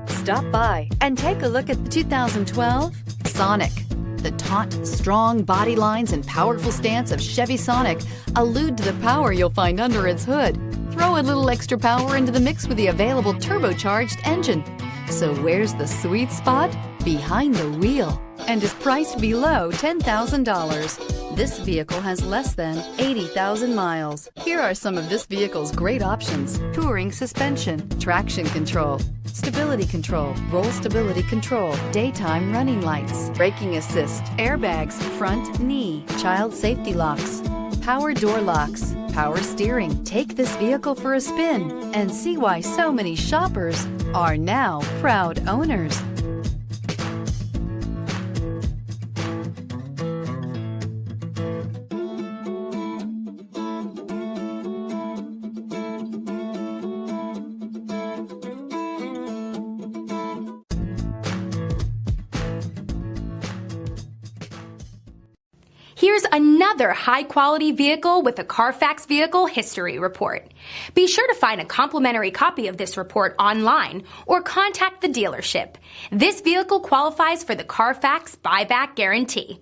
Stop by and take a look at the 2012 Sonic. The taut, strong body lines and powerful stance of Chevy Sonic allude to the power you'll find under its hood. Throw a little extra power into the mix with the available turbocharged engine. So where's the sweet spot? Behind the wheel, and is priced below $10,000. This vehicle has less than 80,000 miles. Here are some of this vehicle's great options: touring suspension, traction control, stability control, roll stability control, daytime running lights, braking assist, airbags, front knee, child safety locks, power door locks, power steering. Take this vehicle for a spin and see why so many shoppers are now proud owners. Here's another high-quality vehicle with a Carfax Vehicle History Report. Be sure to find a complimentary copy of this report online or contact the dealership. This vehicle qualifies for the Carfax Buyback Guarantee.